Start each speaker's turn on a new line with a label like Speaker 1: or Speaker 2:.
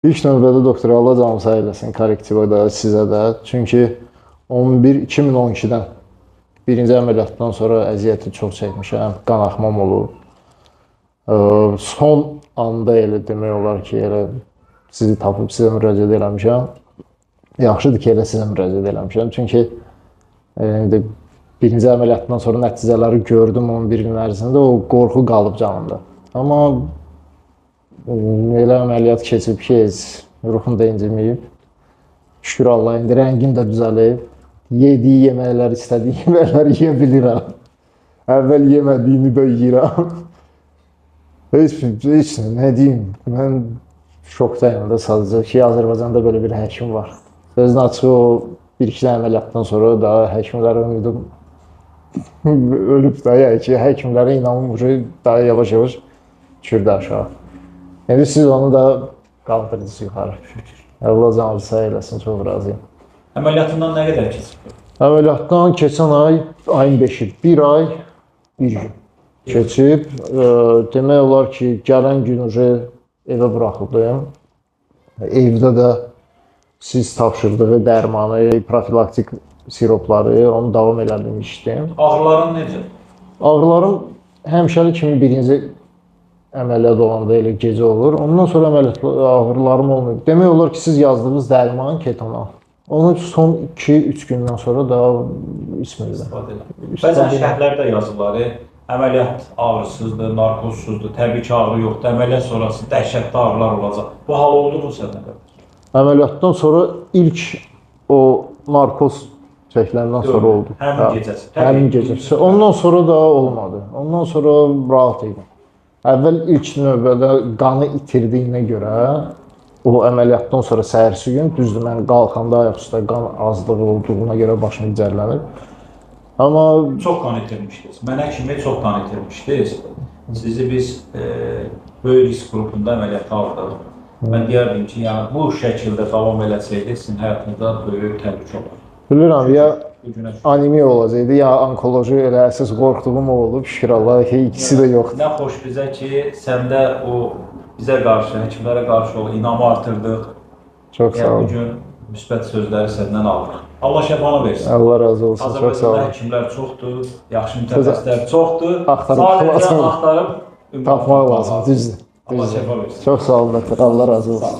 Speaker 1: İlk növbədə doktor Allah canı sağ eləsin, kollektivə də, sizə də. Çünki 2012-dən birinci əməliyyatdan sonra əziyyəti çox çəkmişəm, qan axmam olub. Son anda elə demək olar ki, elə sizi tapıb sizə müraciət eləmişəm. Yaxşıdır ki, elə sizə müraciət eləmişəm. Çünki birinci əməliyyatdan sonra nəticələri gördüm 11 gün ərzində, o qorxu qalıb canımda. Amma elə əməliyyat keçib ki, ruhum da inciməyib. Şükür Allah, indi rəngim də düzəlib. Yediyi yeməklər, istədiyi yeməkləri yeyə bilirəm. Əvvəl yemədiyini də yeyirəm. Heç nə deyim, mən şokdayım da sadəcə ki, Azərbaycanda böyle bir həkim var. Sözün açığı o bir-iki əməliyyatdan sonra da həkimlərə ümidum ölüb də, yəni ki, həkimlərə inanım daha yavaş-yavaş düşürdü aşağı. İndi siz onu da qaldırdınız yuxarı. Allah canınızı sağ eləsin, çox razıyım.
Speaker 2: Əməliyyatından nə qədər keçib?
Speaker 1: Əməliyyatdan keçən ayın 5-i, bir ay, bir gün keçib. Demək olar ki, gələn gün evə buraxıldım. Evdə də siz tapşırdığı dərmanı, profilaktik siropları, onu davam elədim, içdim.
Speaker 2: Ağrıların necə?
Speaker 1: Ağrılarım həmişəli kimi birinci əməliyyat olanda elə gecə olur. Ondan sonra əməliyyat ağrılarım olmuyor. Demək olar ki, siz yazdığınız dərman ketonal. Onu son 2-3 gündən sonra daha içmirəm.
Speaker 2: Bəzən şərhlərdə yazılar, əməliyyat ağrısızdır, narkozsuzdur, təbii ki, ağrı yoxdur, əməliyyat sonrası dəhşətli ağrılar olacaq. Bu hal oldu mu səndə?
Speaker 1: Əməliyyatdan sonra ilk o narkoz çəkiləndən sonra oldu.
Speaker 2: Həmin gecəsi.
Speaker 1: Həmin gecəsi. Ondan sonra da olmadı. Ondan sonra rahat idim. Əvvəl ilk növbədə qanı itirdiyinə görə o əməliyyatdan sonra səhərsi gün, düzdür, mən qalxanda ayaq üstə qan azlığı olduğuna görə başım gicərlənir. Amma
Speaker 2: çox qan itirmişdiniz. Mənə kimi çox qan itirmişdiniz. Sizi biz böyük risk qrupunda əməliyyata aldıq. Mən deyərdim ki, yəni bu şəkildə davam eləsəydi, sizin həyatınızda böyük təhlükə olar.
Speaker 1: Bilirəm, ya anemiya olacaqdı, ya onkoloji elə əsas qorxduğum o olub, şükür Allah ki, ikisi də yoxdur.
Speaker 2: Nə xoş bizə ki, səndə o bizə qarşı, həkimlərə qarşı o inamı artırdıq.
Speaker 1: Çox sağ olun.
Speaker 2: Bu gün müsbət sözləri səndən aldıq. Allah şəfanı versin.
Speaker 1: Allah razı olsun, çox sağ olun.
Speaker 2: Azərbaycanda həkimlər çoxdur, yaxşı mütəxəssislər çoxdur.
Speaker 1: Sadəcə
Speaker 2: axtarıb
Speaker 1: tapmaq lazım, düzdür.
Speaker 2: Allah şəfa versin.
Speaker 1: Çox sağ olun, doktor, Allah razı olsun.